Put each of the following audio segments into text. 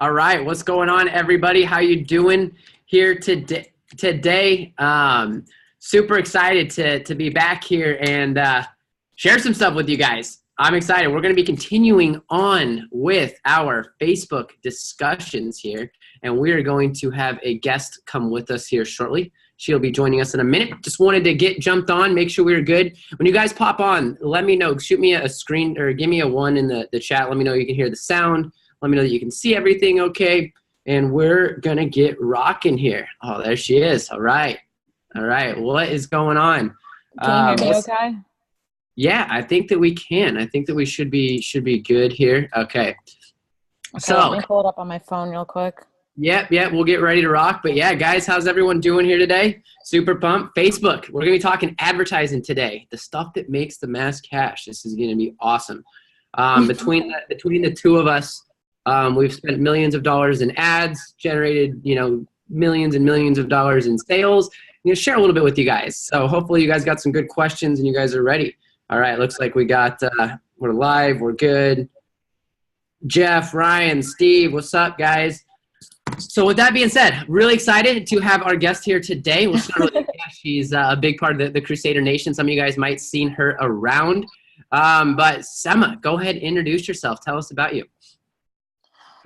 All right, what's going on, everybody? How you doing here today? Super excited to be back here and share some stuff with you guys. I'm excited. We're going to be continuing on with our Facebook discussions here, and we are going to have a guest come with us here shortly. She'll be joining us in a minute. Just wanted to get jumped on, make sure we were good. When you guys pop on, let me know. Shoot me a screen or give me a 1 in the chat. Let me know you can hear the sound. Let me know that you can see everything okay. And we're going to get rocking here. Oh, there she is. All right. All right. What is going on? Can you hear me okay? Yeah, I think that we can. I think that we should be good here. Okay. So let me pull it up on my phone real quick. Yep, we'll get ready to rock. But yeah, guys, how's everyone doing here today? Super pumped. Facebook, we're going to be talking advertising today, the stuff that makes the mass cash. This is going to be awesome. Between the two of us, we've spent millions of dollars in ads, generated, millions and millions of dollars in sales. I'm going to share a little bit with you guys. So hopefully you guys got some good questions and you guys are ready. All right, looks like we got, we're live, we're good. Jeff, Ryan, Steve, what's up, guys? So with that being said, really excited to have our guest here today. She's a big part of the Crusader Nation. Some of you guys might have seen her around. But Sema, go ahead and introduce yourself. Tell us about you.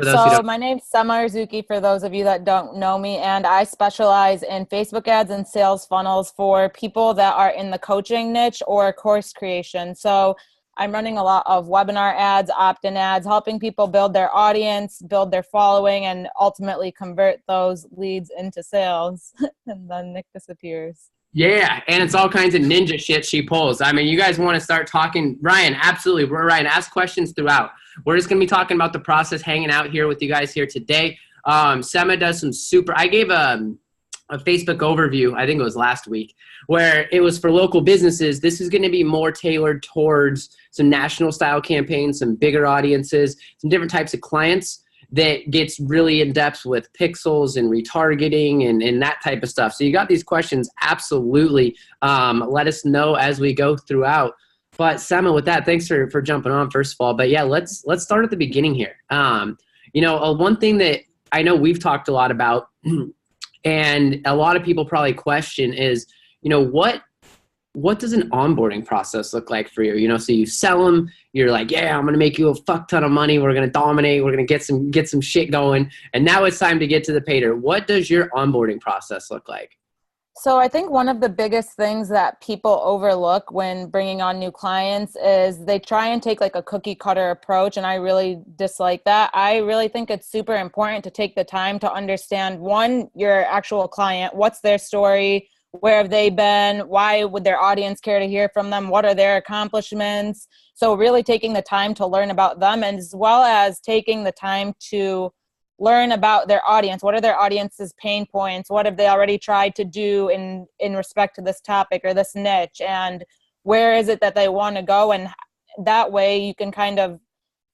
So my name's Sema Erzouki, for those of you that don't know me, and I specialize in Facebook ads and sales funnels for people that are in the coaching niche or course creation. So I'm running a lot of webinar ads, opt-in ads, helping people build their audience, build their following, and ultimately convert those leads into sales. And then Nick disappears. Yeah, and it's all kinds of ninja shit she pulls. I mean, you guys want to start talking. Ryan, absolutely. Ryan, ask questions throughout. We're just going to be talking about the process, hanging out here with you guys here today. Sema does some I gave a Facebook overview, I think it was last week, where it was for local businesses. This is going to be more tailored towards some national style campaigns, some bigger audiences, some different types of clients that gets really in depth with pixels and retargeting and that type of stuff. So you got these questions, absolutely. Let us know as we go throughout. But Sema, with that, thanks for jumping on first of all. But yeah, let's start at the beginning here. One thing that I know we've talked a lot about and a lot of people probably question is, what does an onboarding process look like for you? So you sell them, you're like, yeah, I'm going to make you a fuck ton of money. We're going to dominate. We're going to get some shit going. And now it's time to get to the payer. What does your onboarding process look like? So I think one of the biggest things that people overlook when bringing on new clients is they try and take like a cookie cutter approach. And I really dislike that. I really think it's super important to take the time to understand, one, your actual client, what's their story, where have they been, why would their audience care to hear from them, what are their accomplishments. So really taking the time to learn about them, and as well as taking the time to learn about their audience. What are their audience's pain points? What have they already tried to do in respect to this topic or this niche? And where is it that they want to go? And that way you can kind of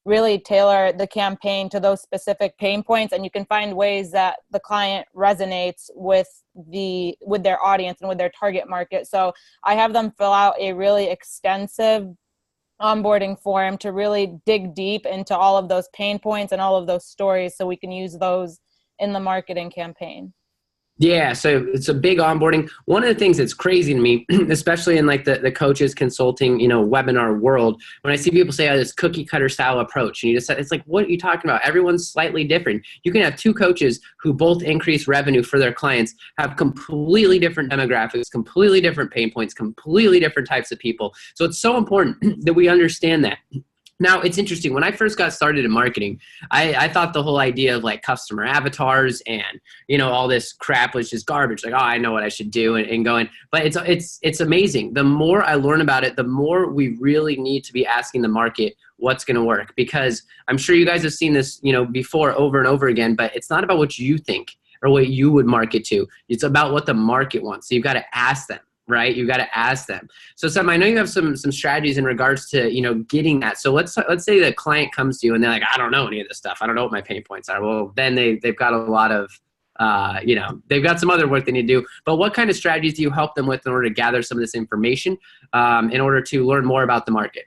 really tailor the campaign to those specific pain points, and you can find ways that the client resonates with their audience and with their target market. So I have them fill out a really extensive onboarding form to really dig deep into all of those pain points and all of those stories so we can use those in the marketing campaign. Yeah, so it's a big onboarding. One of the things that's crazy to me, especially in like the coaches consulting, webinar world, when I see people say, this cookie cutter style approach, and it's like, what are you talking about? Everyone's slightly different. You can have two coaches who both increase revenue for their clients, have completely different demographics, completely different pain points, completely different types of people. So it's so important that we understand that. Now, it's interesting. When I first got started in marketing, I thought the whole idea of like customer avatars and, all this crap was just garbage. Like, oh, I know what I should do and going. But it's amazing. The more I learn about it, the more we really need to be asking the market what's going to work. Because I'm sure you guys have seen this, before over and over again, but it's not about what you think or what you would market to. It's about what the market wants. So you've got to ask them. Right? You've got to ask them. So Sam, I know you have some strategies in regards to, getting that. So let's say the client comes to you and they're like, I don't know any of this stuff. I don't know what my pain points are. Well, then they've got a lot of, they've got some other work they need to do. But what kind of strategies do you help them with in order to gather some of this information in order to learn more about the market?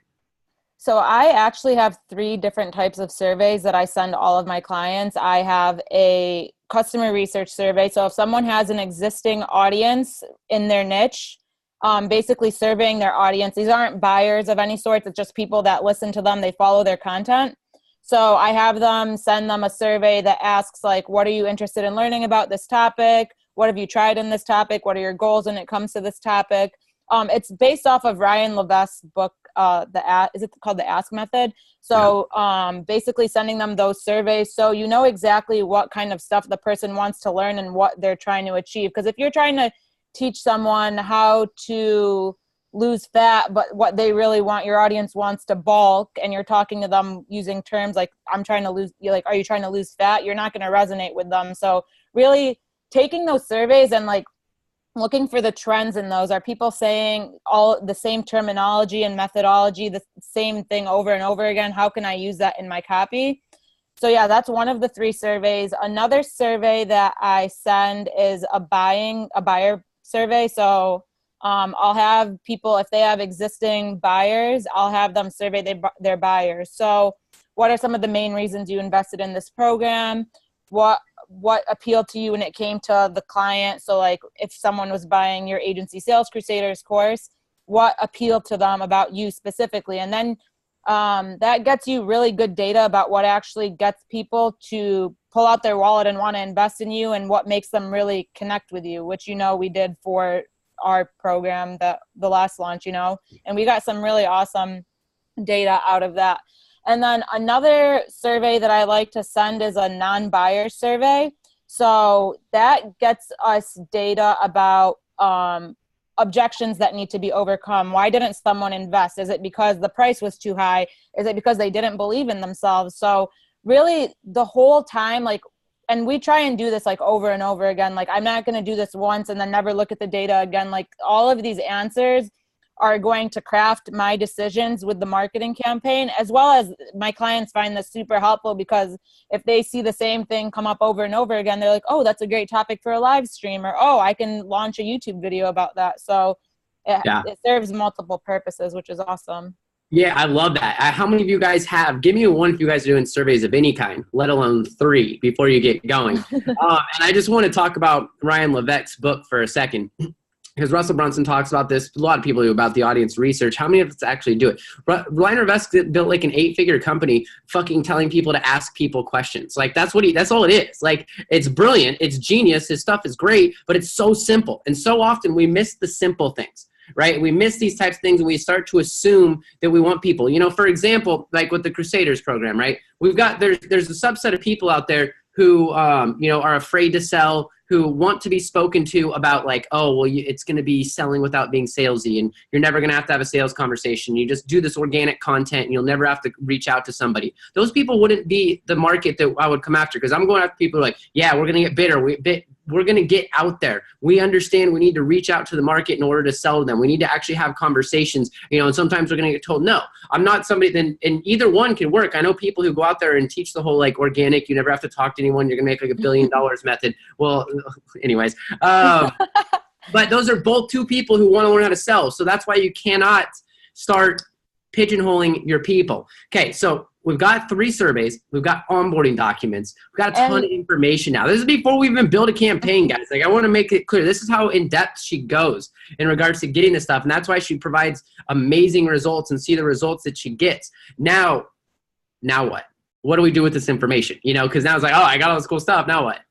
So I actually have 3 different types of surveys that I send all of my clients. I have a customer research survey. So if someone has an existing audience in their niche, basically surveying their audience. These aren't buyers of any sort. It's just people that listen to them. They follow their content. So I have them send them a survey that asks, like, what are you interested in learning about this topic? What have you tried in this topic? What are your goals when it comes to this topic? It's based off of Ryan Levesque's book, is it called the Ask Method? So basically sending them those surveys so you know exactly what kind of stuff the person wants to learn and what they're trying to achieve. Because if you're trying to teach someone how to lose fat, but what they really want, your audience wants to bulk, and you're talking to them using terms like, I'm trying to lose, you're like, are you trying to lose fat? You're not going to resonate with them. So really taking those surveys and like looking for the trends in those. Are people saying all the same terminology and methodology, the same thing over and over again? How can I use that in my copy? So yeah, that's one of the 3 surveys. Another survey that I send is a buyer survey. So I'll have people, if they have existing buyers, I'll have them survey their buyers. So what are some of the main reasons you invested in this program? What appealed to you when it came to the client? So like if someone was buying your Agency Sales Crusaders course, what appealed to them about you specifically? And then that gets you really good data about what actually gets people to pull out their wallet and want to invest in you, and what makes them really connect with you, which, you know, we did for our program, the last launch, you know, and we got some really awesome data out of that. And then another survey that I like to send is a non-buyer survey. So that gets us data about objections that need to be overcome. Why didn't someone invest? Is it because the price was too high? Is it because they didn't believe in themselves? So really the whole time, like, and we try and do this like over and over again. Like, I'm not going to do this once and then never look at the data again. Like, all of these answers are going to craft my decisions with the marketing campaign, as well as my clients find this super helpful, because if they see the same thing come up over and over again, they're like, oh, that's a great topic for a live stream, or, oh, I can launch a YouTube video about that. So it serves multiple purposes, which is awesome. Yeah, I love that. How many of you guys have, give me one if you guys are doing surveys of any kind, let alone 3 before you get going. And I just want to talk about Ryan Levesque's book for a second, because Russell Brunson talks about this. A lot of people do, about the audience research. How many of us actually do it? Ryan Levesque built like an 8-figure company fucking telling people to ask people questions. Like, that's all it is. Like, it's brilliant. It's genius. His stuff is great, but it's so simple. And so often we miss the simple things. Right? We miss these types of things, and we start to assume that we want people. You know, for example, like with the Crusaders program, right? We've got, there's a subset of people out there who, you know, are afraid to sell, who want to be spoken to about like, oh, well, it's going to be selling without being salesy, and you're never going to have a sales conversation. You just do this organic content, and you'll never have to reach out to somebody. Those people wouldn't be the market that I would come after, because I'm going after people who are like, yeah, we're going to get bitter. We're going to get out there. We understand we need to reach out to the market in order to sell to them. We need to actually have conversations, you know, and sometimes we're going to get told, no, I'm not somebody. Then, and either one can work. I know people who go out there and teach the whole like organic, you never have to talk to anyone, you're going to make like $1 billion method. Well, anyways, but those are both 2 people who want to learn how to sell. So that's why you cannot start pigeonholing your people. Okay, so we've got 3 surveys. We've got onboarding documents. We've got a ton of information now. This is before we even build a campaign, guys. Like, I want to make it clear. This is how in-depth she goes in regards to getting this stuff. And that's why she provides amazing results, and see the results that she gets. Now what? What do we do with this information? You know, because now it's like, oh, I got all this cool stuff. Now what?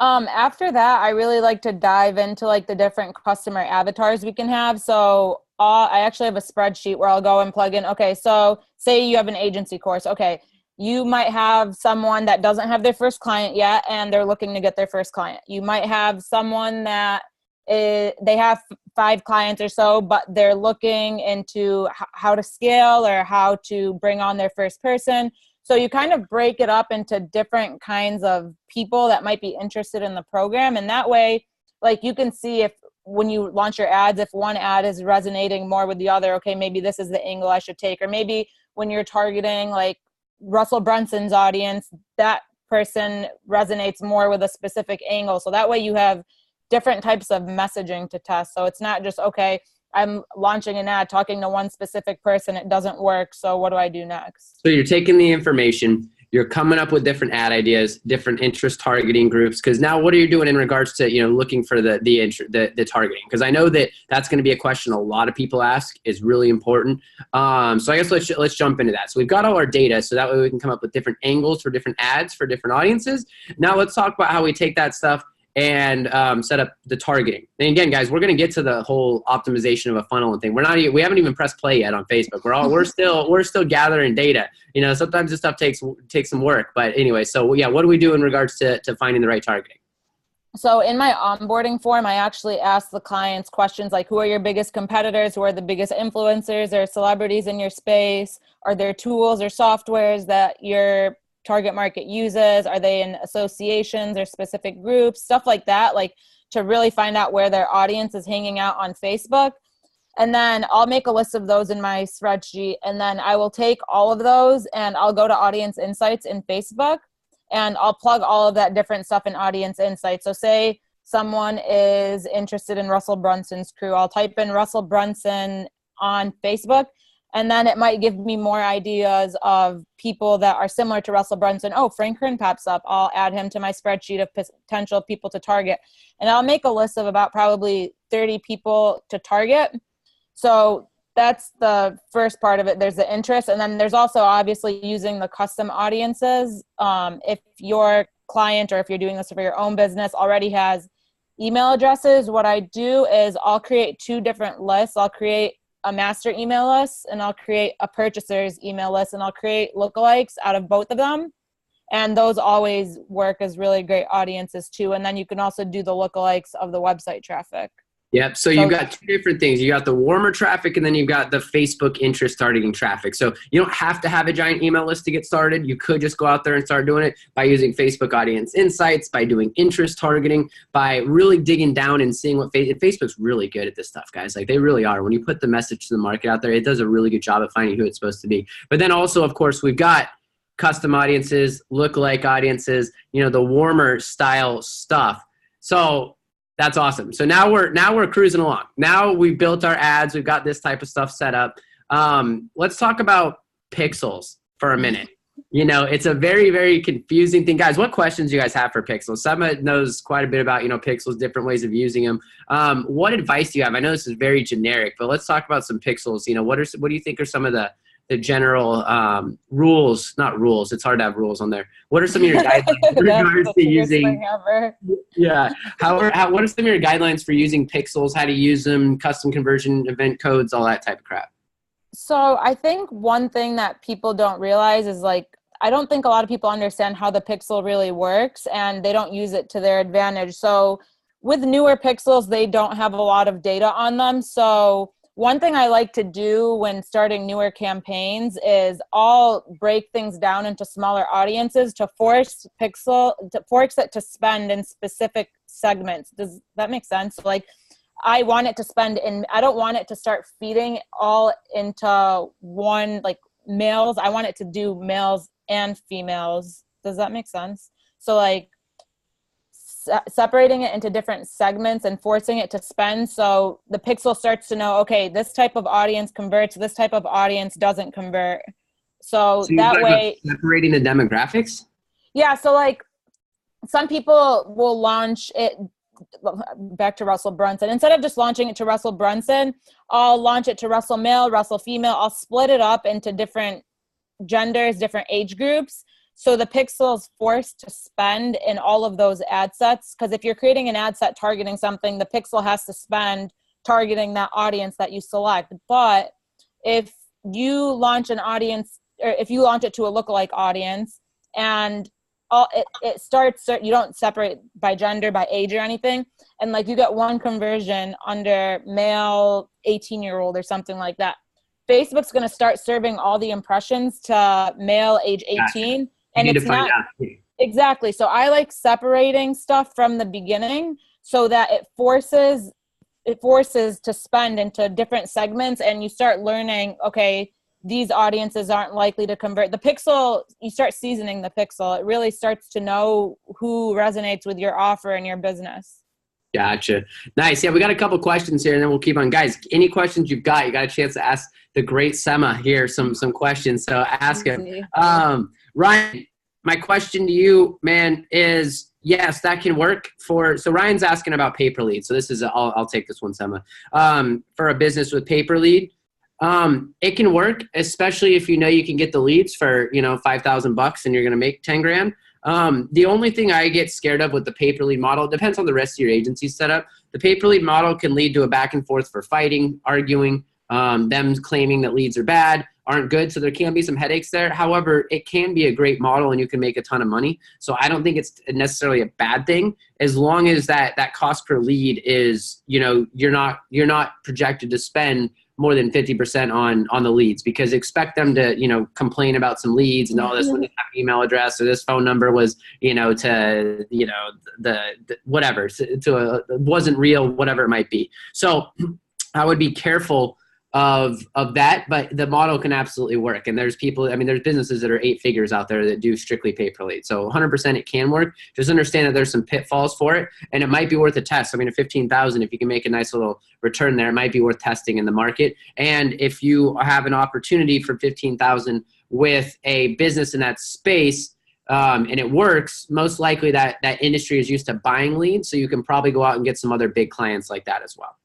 After that, I really like to dive into like the different customer avatars we can have. So I actually have a spreadsheet where I'll go and plug in. Okay, so say you have an agency course. Okay, you might have someone that doesn't have their first client yet, and they're looking to get their first client. You might have someone that they have 5 clients or so, but they're looking into how to scale or how to bring on their first person. So you kind of break it up into different kinds of people that might be interested in the program. And that way, like, you can see if when you launch your ads, if one ad is resonating more with the other, okay, maybe this is the angle I should take. Or maybe when you're targeting like Russell Brunson's audience, that person resonates more with a specific angle. So that way you have different types of messaging to test. So it's not just, okay, I'm launching an ad talking to one specific person. It doesn't work. So what do I do next? So you're taking the information, you're coming up with different ad ideas, different interest targeting groups. Because now, what are you doing in regards to looking for the targeting? Because I know that's going to be a question a lot of people ask. Is really important. So I guess let's jump into that. So we've got all our data, so that way we can come up with different angles for different ads for different audiences. Now let's talk about how we take that stuff and set up the targeting. And again, guys, we're going to get to the whole optimization of a funnel and thing. We haven't even pressed play yet on Facebook. We're still gathering data. Sometimes this stuff takes some work. But anyway, so yeah, what do we do in regards to finding the right targeting? So in my onboarding form, I actually ask the clients questions like, who are your biggest competitors? Who are the biggest influencers or celebrities in your space? Are there tools or softwares that your target market uses? Are they in associations or specific groups? Stuff like that, like to really find out where their audience is hanging out on Facebook. And then I'll make a list of those in my spreadsheet. And then I will take all of those and I'll go to Audience Insights in Facebook and I'll plug all of that different stuff in Audience Insights. So say someone is interested in Russell Brunson's crew. I'll type in Russell Brunson on Facebook. And then it might give me more ideas of people that are similar to Russell Brunson. Oh, Frank Kern pops up. I'll add him to my spreadsheet of potential people to target. And I'll make a list of about probably 30 people to target. So that's the first part of it. There's the interest. And then there's also obviously using the custom audiences. If your client, or if you're doing this for your own business, already has email addresses, what I do is I'll create 2 different lists. I'll create a master email list and I'll create a purchaser's email list, and I'll create lookalikes out of both of them. And those always work as really great audiences too. And then you can also do the lookalikes of the website traffic. Yep. So you've got 2 different things. You got the warmer traffic, and then you've got the Facebook interest targeting traffic. So you don't have to have a giant email list to get started. You could just go out there and start doing it by using Facebook Audience Insights, by doing interest targeting, by really digging down and seeing what Facebook's really good at this stuff, guys. Like, they really are. When you put the message to the market out there, it does a really good job of finding who it's supposed to be. But then also, of course, we've got custom audiences, lookalike audiences, the warmer style stuff. So that's awesome. So now we're cruising along. Now we've built our ads. We've got this type of stuff set up. Let's talk about pixels for a minute. It's a very, very confusing thing. Guys, what questions do you guys have for pixels? Sema knows quite a bit about, pixels, different ways of using them. What advice do you have? I know this is very generic, but let's talk about some pixels. What do you think are some of the general rules? Not rules. It's hard to have rules on there. What are some of your guidelines in regards to using? Yeah. What are some of your guidelines for using pixels? How to use them? Custom conversion, event codes, all that type of crap. So I think one thing that people don't realize is, like, I don't think a lot of people understand how the pixel really works, and they don't use it to their advantage. So with newer pixels, they don't have a lot of data on them. So one thing I like to do when starting newer campaigns is I'll break things down into smaller audiences to force it to spend in specific segments. Does that make sense? Like, I want it to spend in, I don't want it to start feeding all into one, like, males. I want it to do males and females. Does that make sense? So, like, separating it into different segments and forcing it to spend, so the pixel starts to know, okay, this type of audience converts, this type of audience doesn't convert. So that way, separating the demographics. Yeah. So, like, some people will launch it back to Russell Brunson. Instead of just launching it to Russell Brunson, I'll launch it to Russell male, Russell female. I'll split it up into different genders, different age groups. So the pixel is forced to spend in all of those ad sets. Because if you're creating an ad set targeting something, the pixel has to spend targeting that audience that you select. But if you launch an audience, or if you launch it to a lookalike audience, and it starts, you don't separate by gender, by age, or anything, and, like, you get one conversion under male 18-year-old or something like that, Facebook's going to start serving all the impressions to male age 18. Gotcha. And it's not exactly. So I like separating stuff from the beginning so that it forces to spend into different segments, and you start learning, okay, these audiences aren't likely to convert. The pixel, you start seasoning the pixel. It really starts to know who resonates with your offer and your business. Gotcha. Nice. Yeah, we got a couple questions here, and then we'll keep on. Guys, any questions you've got, you got a chance to ask the great Sema here some questions. So ask him. Easy. Ryan, my question to you, man, is yes, that can work for. So Ryan's asking about pay per lead. So this is I'll take this one, Sema. For a business with pay per lead, it can work, especially if you know you can get the leads for $5,000 and you're going to make 10 grand. The only thing I get scared of with the pay per lead model, it depends on the rest of your agency setup. The pay per lead model can lead to a back and forth for fighting, arguing, them claiming that leads are bad, aren't good. So there can be some headaches there. However, it can be a great model and you can make a ton of money. So I don't think it's necessarily a bad thing as long as that cost per lead is, you're not projected to spend more than 50% on the leads, because expect them to, complain about some leads and this one didn't have an email address or this phone number was, to, the whatever, wasn't real, whatever it might be. So I would be careful of that, but the model can absolutely work. And there's there's businesses that are 8 figures out there that do strictly pay per lead. So 100% it can work. Just understand that there's some pitfalls for it, and it might be worth a test. At 15,000, if you can make a nice little return there, it might be worth testing in the market. And if you have an opportunity for 15,000 with a business in that space, and it works, most likely that industry is used to buying leads. So you can probably go out and get some other big clients like that as well.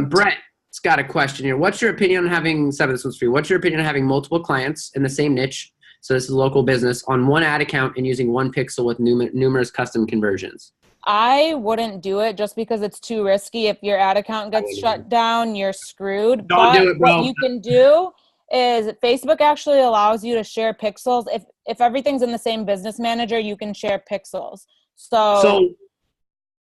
Brett, got a question here. What's your opinion on having this one's free? What's your opinion on having multiple clients in the same niche? So this is a local business on one ad account and using one pixel with numerous custom conversions. I wouldn't do it just because it's too risky. If your ad account gets shut down, you're screwed. Don't do it, bro. What you can do is Facebook actually allows you to share pixels. If everything's in the same business manager, you can share pixels. So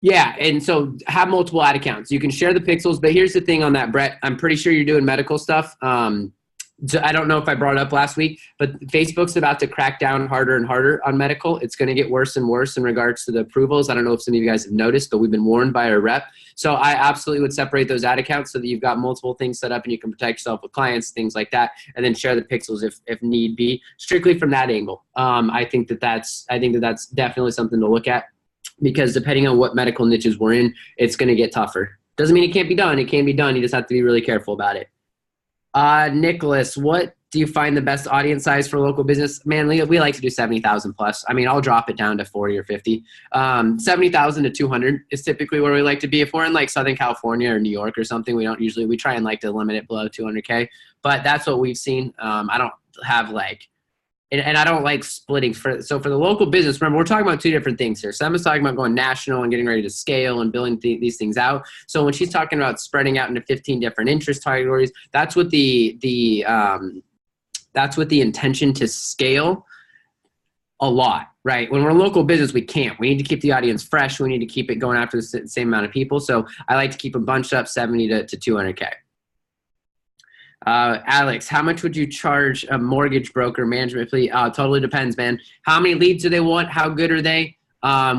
yeah, and so have multiple ad accounts. You can share the pixels, but here's the thing on that, Brett. I'm pretty sure you're doing medical stuff. I don't know if I brought it up last week, but Facebook's about to crack down harder and harder on medical. It's going to get worse and worse in regards to the approvals. I don't know if some of you guys have noticed, but we've been warned by our rep. So I absolutely would separate those ad accounts so that you've got multiple things set up and you can protect yourself with clients, things like that, and then share the pixels if need be, strictly from that angle. I think that's definitely something to look at, because depending on what medical niches we're in, it's going to get tougher. Doesn't mean it can't be done. It can be done. You just have to be really careful about it. Nicholas, what do you find the best audience size for local business? Man, we like to do 70,000 plus. I'll drop it down to 40 or 50. 70,000 to 200 is typically where we like to be. If we're in like Southern California or New York or something, we try and like to limit it below 200K, but that's what we've seen. I don't have and I don't like splitting. So for the local business, remember, we're talking about 2 different things here. Sema's talking about going national and getting ready to scale and building these things out. So when she's talking about spreading out into 15 different interest categories, that's with the intention to scale a lot, right? When we're a local business, we can't. We need to keep the audience fresh. We need to keep it going after the same amount of people. So I like to keep them bunched up 70 to 200K. Alex, how much would you charge a mortgage broker management fee? Totally depends, man. How many leads do they want? How good are they?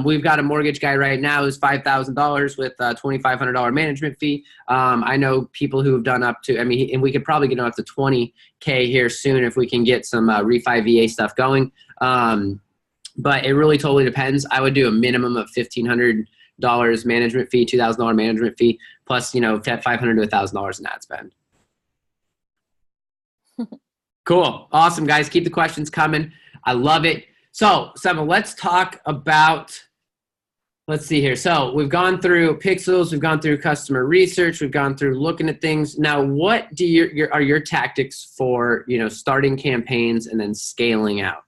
We've got a mortgage guy right now who's $5,000 with a $2,500 management fee. I know people who have done up to, and we could probably get up to 20K here soon if we can get some refi VA stuff going. But it really totally depends. I would do a minimum of $1,500 management fee, $2,000 management fee, plus, $500 to $1,000 in ad spend. Cool. Awesome, guys. Keep the questions coming. I love it. So, Sema, let's talk about, let's see here. So we've gone through pixels. We've gone through customer research. We've gone through looking at things. Now, what are your tactics for, starting campaigns and then scaling out?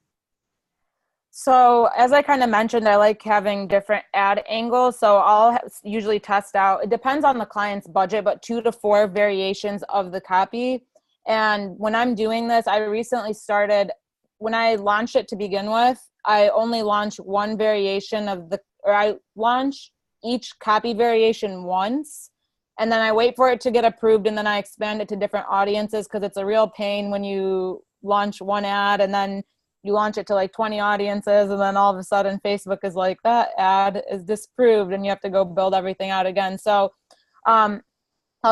So as I kind of mentioned, I like having different ad angles. So I'll usually test out, it depends on the client's budget, but 2 to 4 variations of the copy. And when I'm doing this, I recently started, when I launched it to begin with, I only launch one variation I launch each copy variation once, and then I wait for it to get approved, and then I expand it to different audiences, because it's a real pain when you launch one ad and then you launch it to like 20 audiences, and then all of a sudden Facebook is like, that ad is disproved, and you have to go build everything out again. So I'll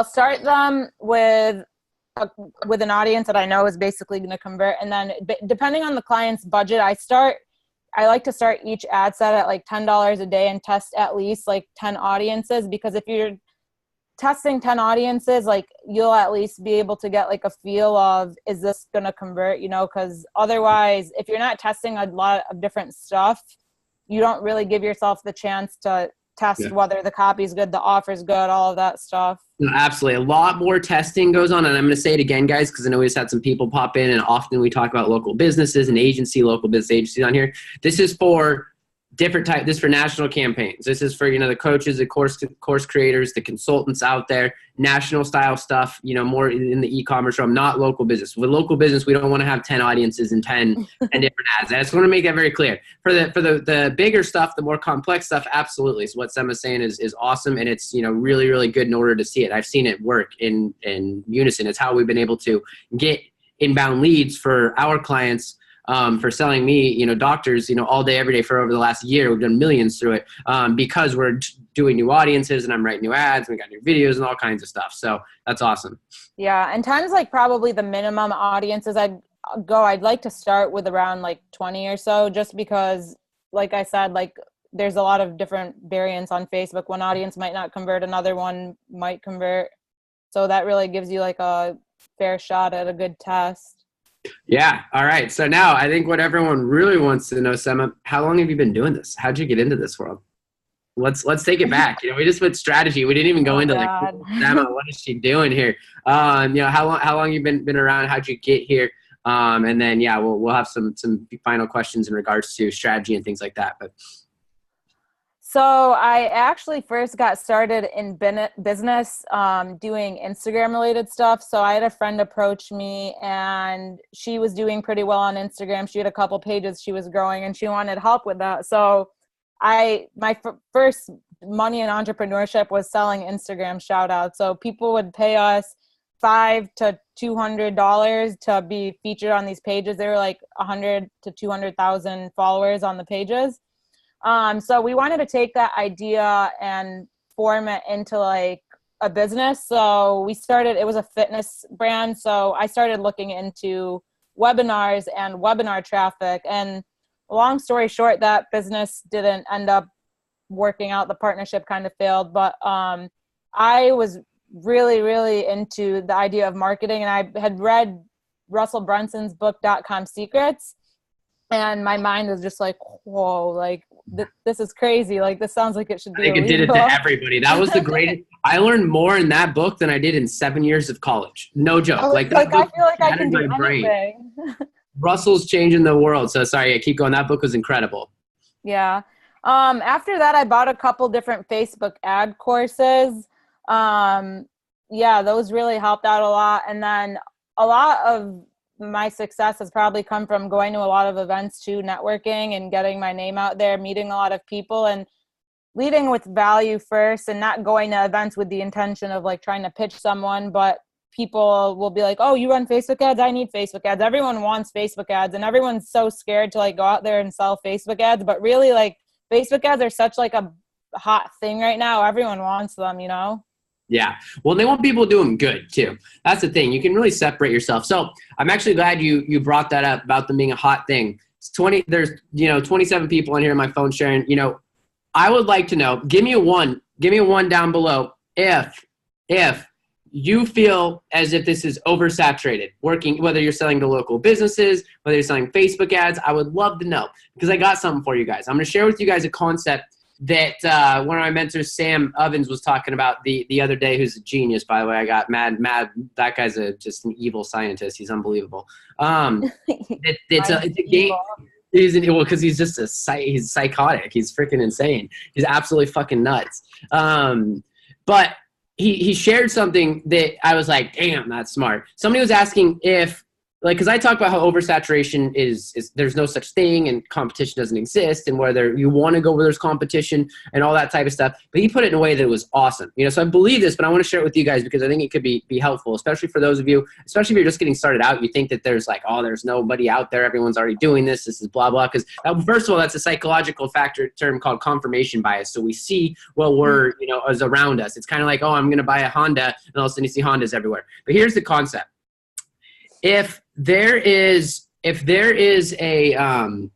start them with an audience that I know is basically going to convert. And then depending on the client's budget, I start I like to start each ad set at like $10 a day and test at least like 10 audiences, because if you're testing 10 audiences, like you'll at least be able to get like a feel of, is this going to convert, you know, because otherwise if you're not testing a lot of different stuff, you don't really give yourself the chance to test whether the copy is good, the offer is good, all of that stuff. No, absolutely. A lot more testing goes on. And I'm going to say it again, guys, because I know we just had some people pop in, and often we talk about local businesses and local business agencies on here. This is for different type. This is for national campaigns. This is for, you know, the coaches, the course creators, the consultants out there, national style stuff, you know, more in the e-commerce realm, not local business. With local business, we don't want to have 10 audiences and 10 different ads. I just want to make that very clear. For the bigger stuff, the more complex stuff, absolutely. So what Sema's saying is awesome. And it's, you know, really, really good in order to see it. I've seen it work in unison. It's how we've been able to get inbound leads for our clients, for selling me, you know, doctors, you know, all day, every day for over the last year. We've done millions through it, because we're doing new audiences and I'm writing new ads. And we got new videos and all kinds of stuff. So that's awesome. Yeah. And times like probably the minimum audiences I'd like to start with around like 20 or so, just because, like I said, like there's a lot of different variants on Facebook. One audience might not convert, another one might convert. So that really gives you like a fair shot at a good test. Yeah. All right. So now I think what everyone really wants to know, Sema, how long have you been doing this? How'd you get into this world? Let's take it back. You know, we just went strategy. We didn't even go into like, Sema, what is she doing here? You know, how long you've been around? How'd you get here? And then, yeah, we'll have some final questions in regards to strategy and things like that. But so I actually first got started in business doing Instagram related stuff. So I had a friend approach me, and she was doing pretty well on Instagram. She had a couple pages she was growing, and she wanted help with that. So my first money in entrepreneurship was selling Instagram shout outs. So people would pay us $500 to $200 to be featured on these pages. They were like 100 to 200,000 followers on the pages. So we wanted to take that idea and form it into like a business. So it was a fitness brand. So I started looking into webinars and webinar traffic, and long story short, that business didn't end up working out. The partnership kind of failed, but, I was really, really into the idea of marketing, and I had read Russell Brunson's book, .com Secrets. And my mind was just like, whoa, like this is crazy. Like this sounds like it should be illegal. I think it did it to everybody. That was the greatest. I learned more in that book than I did in 7 years of college. No joke. Like that book I feel like I can do anything. Russell's changing the world. So sorry, I keep going. That book was incredible. Yeah. After that, I bought a couple different Facebook ad courses. Yeah, those really helped out a lot. And then a lot of my success has probably come from going to a lot of events too, networking and getting my name out there, meeting a lot of people, and leading with value first, and not going to events with the intention of like trying to pitch someone, but people will be like, oh, you run Facebook ads? I need Facebook ads. Everyone wants Facebook ads, and everyone's so scared to like go out there and sell Facebook ads. But really, like Facebook ads are such like a hot thing right now. Everyone wants them, you know? Yeah. Well, they want people to do them good too. That's the thing. You can really separate yourself. So I'm actually glad you brought that up about them being a hot thing. It's there's, 27 people on here on my phone sharing. I would like to know, give me a one down below if you feel as if this is oversaturated working, whether you're selling to local businesses, whether you're selling Facebook ads. I would love to know, because I got something for you guys. I'm going to share with you guys a concept that one of my mentors, Sam Ovens, was talking about the other day, who's a genius, by the way. I got mad. That guy's just an evil scientist. He's unbelievable. It's a game. Because he's just he's psychotic. He's freaking insane. He's absolutely fucking nuts. But he shared something that I was like, damn, that's smart. Somebody was asking if, because I talk about how oversaturation is there's no such thing and competition doesn't exist, and whether you want to go where there's competition and all that type of stuff. But he put it in a way that was awesome. So I believe this, but I want to share it with you guys because I think it could be helpful, especially for those of you, especially if you're just getting started out. You think that there's like, oh, there's nobody out there. Everyone's already doing this. This is blah, blah. Because first of all, that's a psychological term called confirmation bias. So we see what is around us. It's kind of like, oh, I'm going to buy a Honda, and all of a sudden you see Hondas everywhere. But here's the concept. If there is a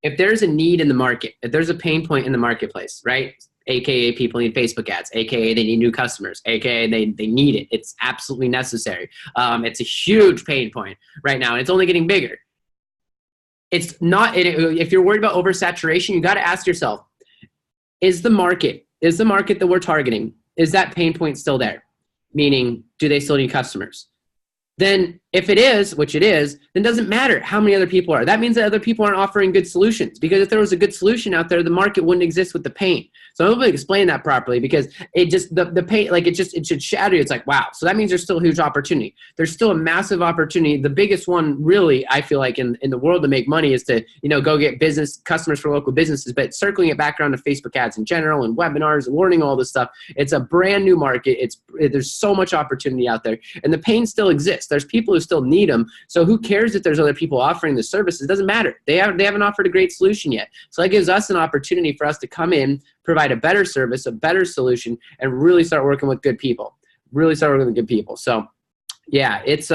if there's a need in the market, if there's a pain point in the marketplace, right? AKA people need Facebook ads, AKA they need new customers, AKA they need it. It's absolutely necessary. It's a huge pain point right now, and it's only getting bigger. It's not, if you're worried about oversaturation, you got to ask yourself, is the market that we're targeting, is that pain point still there? Meaning, do they still need customers? Then if it is, which it is, then it doesn't matter how many other people are. That means that other people aren't offering good solutions, because if there was a good solution out there, the market wouldn't exist with the pain. So I'm hoping to explain that properly, because it just, the pain, like it should shatter you. It's like, wow. So that means there's still a huge opportunity. There's still a massive opportunity. The biggest one really, I feel like in the world to make money is to, go get business customers for local businesses, but circling it back around to Facebook ads in general and webinars and learning all this stuff. It's a brand new market. There's so much opportunity out there, and the pain still exists. There's people who still need them. So who cares if there's other people offering the services? It doesn't matter. They haven't offered a great solution yet. So that gives us an opportunity for us to come in, provide a better service, a better solution, and really start working with good people. So yeah, it's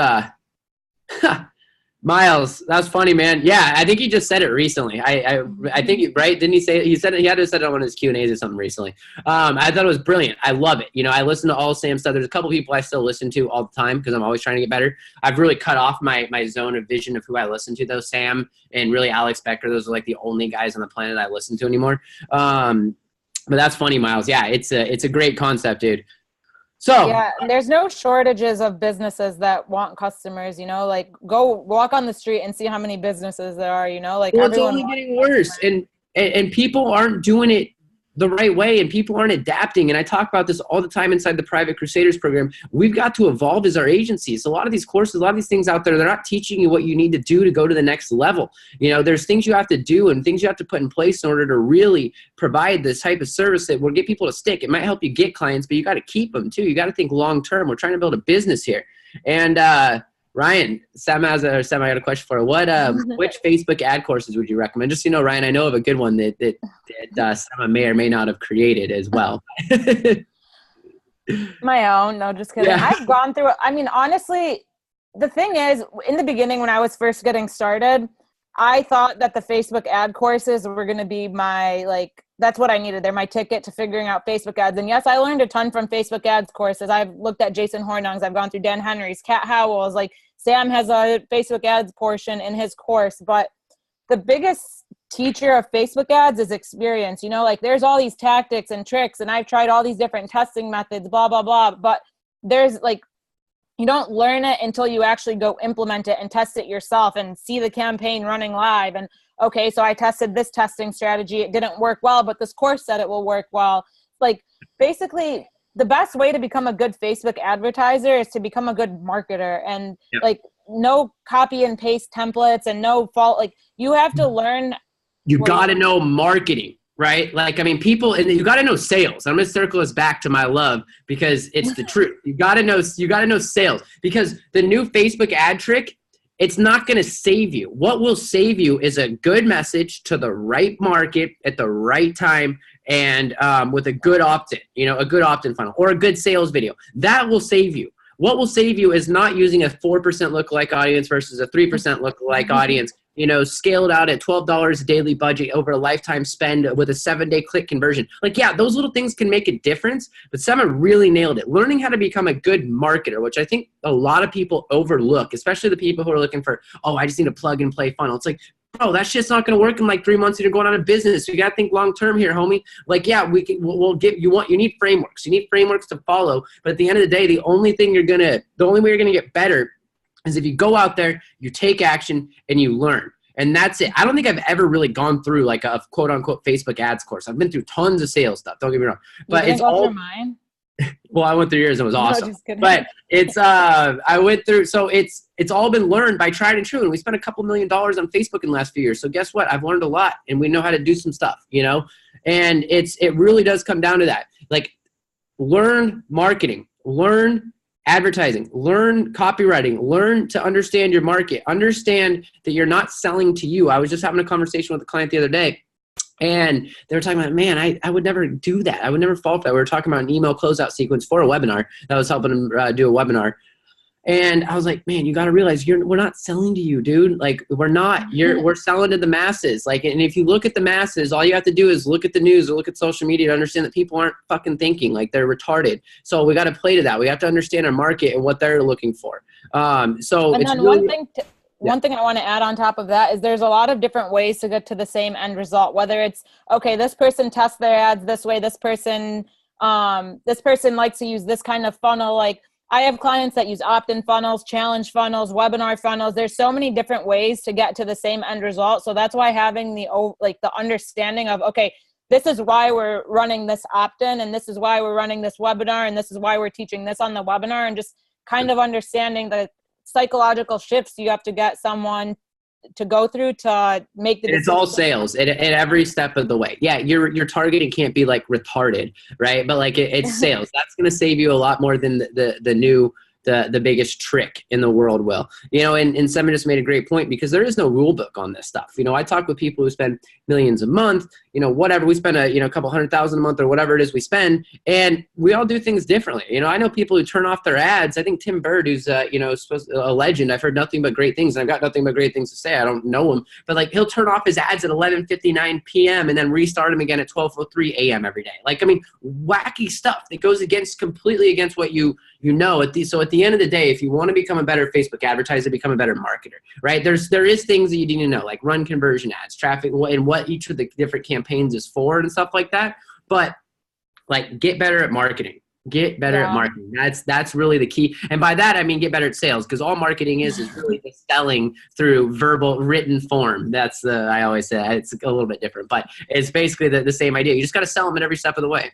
Miles, that was funny, man. Yeah, I think he just said it recently. I think, right? Didn't he say, he said it, he had to have said it on one of his Q&As or something recently. I thought it was brilliant. I love it. I listen to all Sam stuff. There's a couple people I still listen to all the time because I'm always trying to get better. I've really cut off my zone of vision of who I listen to, though. Sam and really Alex Becker, those are like the only guys on the planet I listen to anymore. But that's funny, Miles. Yeah, it's a great concept, dude. So yeah, there's no shortages of businesses that want customers, like go walk on the street and see how many businesses there are, like well, it's only getting worse, and people aren't doing it the right way, and people aren't adapting. And I talk about this all the time inside the Private Crusaders program. We've got to evolve as our agencies. So a lot of these courses, a lot of these things out there, they're not teaching you what you need to do to go to the next level. There's things you have to do and things you have to put in place in order to really provide this type of service that will get people to stick. It might help you get clients, but you got to keep them too. You got to think long term. We're trying to build a business here. And Ryan, Sema, I got a question for you. Which Facebook ad courses would you recommend? Just Ryan, I know of a good one that Sema may or may not have created as well. My own, no, just kidding. Yeah. I've gone through. I mean, honestly, the thing is, in the beginning when I was first getting started, I thought that the Facebook ad courses were going to be that's what I needed. They're my ticket to figuring out Facebook ads. And yes, I learned a ton from Facebook ads courses. I've looked at Jason Hornung's. I've gone through Dan Henry's, Kat Howell's. Sam has a Facebook ads portion in his course. But the biggest teacher of Facebook ads is experience. There's all these tactics and tricks, and I've tried all these different testing methods, blah, blah, blah. But there's you don't learn it until you actually go implement it and test it yourself and see the campaign running live. And okay, so I tested this testing strategy. It didn't work well, but this course said it will work well. Basically, the best way to become a good Facebook advertiser is to become a good marketer, and no copy and paste templates and no fault. You have to learn. You got to know marketing. Right? People, and you got to know sales. I'm going to circle us back to my love because it's the truth. You got to know sales, because the new Facebook ad trick, it's not going to save you. What will save you is a good message to the right market at the right time, and with a good opt-in, a good opt-in funnel or a good sales video. That will save you. What will save you is not using a 4% lookalike audience versus a 3% lookalike audience. Scaled out at $12 a daily budget over a lifetime spend with a 7-day click conversion. Those little things can make a difference, but Sema really nailed it. Learning how to become a good marketer, which I think a lot of people overlook, especially the people who are looking for, I just need a plug and play funnel. It's bro, that shit's not going to work in 3 months. You're going out of business. You got to think long term here, homie. We'll give you need frameworks. You need frameworks to follow. But at the end of the day, the only way you're going to get better is if you go out there, you take action, and you learn. And that's it. I don't think I've ever really gone through a quote unquote Facebook ads course. I've been through tons of sales stuff. Don't get me wrong, but it's all mine. Well, I went through yours. It was awesome. No, but it's I went through. So it's all been learned by tried and true. And we spent a couple $1 million on Facebook in the last few years. So guess what? I've learned a lot, and we know how to do some stuff. And it really does come down to that. Learn marketing, learn advertising, learn copywriting, learn to understand your market, understand that you're not selling to you. I was just having a conversation with a client the other day, and they were talking about, man, I would never do that. I would never fall for that. We were talking about an email closeout sequence for a webinar that was helping them do a webinar. And I was like, man, you got to realize we're not selling to you, dude. Like we're selling to the masses. Like, and if you look at the masses, all you have to do is look at the news or look at social media to understand that people aren't fucking thinking, like they're retarded. So we got to play to that. We have to understand our market and what they're looking for. So and it's then really, one thing I want to add on top of that is there's a lot of different ways to get to the same end result, whether it's, okay, this person tests their ads this way, this person likes to use this kind of funnel. Like, I have clients that use opt-in funnels, challenge funnels, webinar funnels. There's so many different ways to get to the same end result. So that's why having the understanding of, okay, this is why we're running this opt-in, and this is why we're running this webinar, and this is why we're teaching this on the webinar, and just kind of understanding the psychological shifts you have to get someone to go through to make the decision. It's all sales at every step of the way. Yeah, your targeting can't be like retarded, right? But like it's sales. That's going to save you a lot more than the biggest trick in the world will. And Sema just made a great point, because there is no rule book on this stuff. I talk with people who spend millions a month, whatever. We spend a couple $100,000 a month or whatever it is we spend, and we all do things differently. I know people who turn off their ads. I think Tim Bird, who's a legend. I've heard nothing but great things, and I've got nothing but great things to say. I don't know him, but like he'll turn off his ads at 11:59 p.m. and then restart them again at 12:03 a.m. every day. Like, I mean, wacky stuff that goes completely against what so at the end of the day, if you want to become a better Facebook advertiser, become a better marketer, right? There is things that you need to know, like run conversion ads, traffic, and what each of the different campaigns is for and stuff like that. But like, get better at marketing. Get better at marketing. That's really the key. And by that, I mean, get better at sales, because all marketing is really just selling through written form. That's I always say it's a little bit different, but it's basically the same idea. You just got to sell them at every step of the way.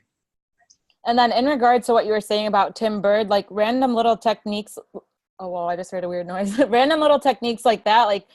And then in regards to what you were saying about Tim Bird, like random little techniques. Oh, well, I just heard a weird noise. Random little techniques like that, like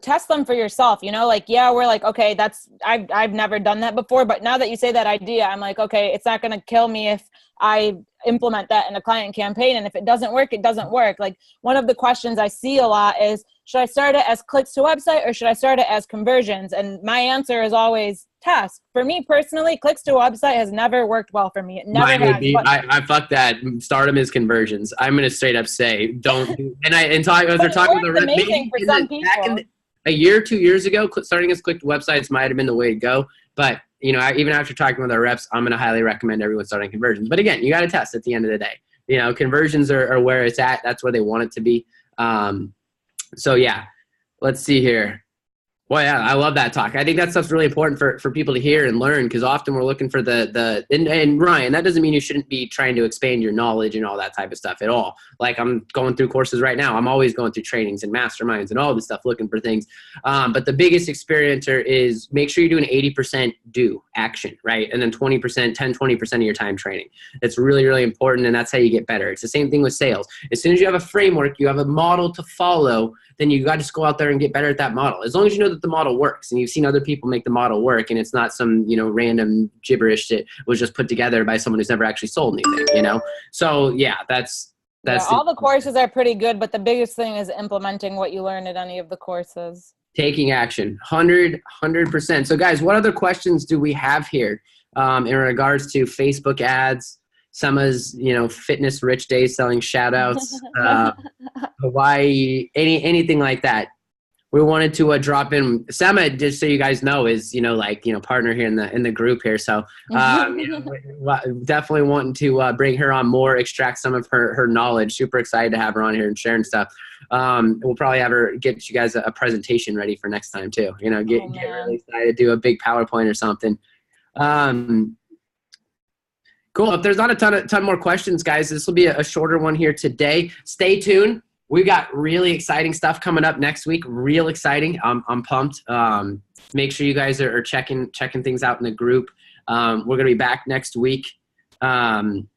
test them for yourself, like, yeah, we're like, okay, I've never done that before. But now that you say that idea, I'm like, okay, it's not going to kill me if I implement that in a client campaign. And if it doesn't work, it doesn't work. Like, one of the questions I see a lot is, should I start it as clicks to website or should I start it as conversions? And my answer is always test. For me personally, clicks to website has never worked well for me. It never Mine has. would be, I fuck that. Start them as conversions. I'm going to straight up say, don't do, as they're talking about the amazing for some people. A year or 2 years ago, starting as click to websites might have been the way to go. But, even after talking with our reps, I'm going to highly recommend everyone starting conversions. But again, you got to test at the end of the day. Conversions are where it's at. That's where they want it to be. So yeah, let's see here. Well, yeah, I love that talk. I think that stuff's really important for people to hear and learn, because often we're looking for and Ryan, that doesn't mean you shouldn't be trying to expand your knowledge and all that type of stuff at all. Like, I'm going through courses right now. I'm always going through trainings and masterminds and all this stuff, looking for things. But the biggest experiencer is make sure you're doing 80% action, right? And then 20% of your time training. It's really, really important. And that's how you get better. It's the same thing with sales. As soon as you have a framework, you have a model to follow, then you got to just go out there and get better at that model. As long as you know that the model works and you've seen other people make the model work, and it's not some, random gibberish that was just put together by someone who's never actually sold anything, So yeah, that's all the courses are pretty good, but the biggest thing is implementing what you learn at any of the courses. Taking action, 100%. So guys, what other questions do we have here in regards to Facebook ads, Sema's, fitness rich days selling shout outs, Hawaii, anything like that? We wanted to drop in. Sema, just so you guys know, is partner here in the group here. So definitely wanting to bring her on more, extract some of her knowledge. Super excited to have her on here and sharing stuff. We'll probably have her get you guys a presentation ready for next time too. Get really excited, do a big PowerPoint or something. Cool. If there's not a ton more questions, guys, this will be a shorter one here today. Stay tuned. We've got really exciting stuff coming up next week. Real exciting. I'm pumped. Make sure you guys are checking things out in the group. We're going to be back next week. John,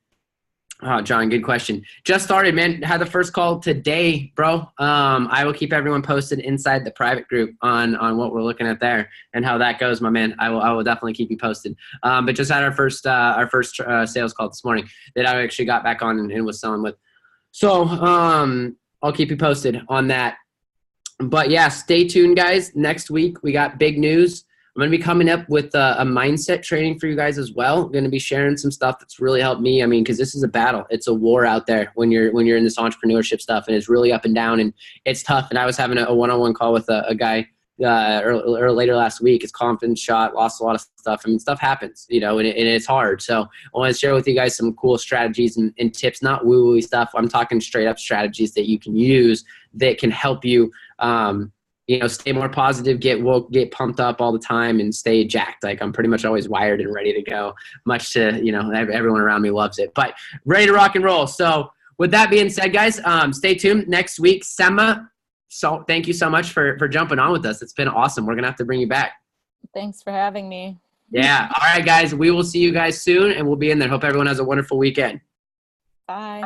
good question. Just started, man. Had the first call today, bro. I will keep everyone posted inside the private group on what we're looking at there and how that goes, my man. I will definitely keep you posted. But just had our first sales call this morning that I actually got back on and was selling with. So I'll keep you posted on that. But yeah, stay tuned, guys. Next week we got big news. I'm going to be coming up with a mindset training for you guys as well. I'm going to be sharing some stuff that's really helped me. I mean, because this is a battle. It's a war out there when you're in this entrepreneurship stuff, and it's really up and down, and it's tough. And I was having a one-on-one call with a guy or later last week. His confidence shot, lost a lot of stuff. I mean, stuff happens, and it's hard. So I want to share with you guys some cool strategies and tips, not woo-woo stuff. I'm talking straight up strategies that you can use that can help you, stay more positive, get woke, get pumped up all the time, and stay jacked. Like, I'm pretty much always wired and ready to go, much to, everyone around me loves it, but ready to rock and roll. So with that being said, guys, stay tuned next week. Sema, so thank you so much for jumping on with us. It's been awesome. We're going to have to bring you back. Thanks for having me. Yeah. All right, guys, we will see you guys soon, and we'll be in there. Hope everyone has a wonderful weekend. Bye.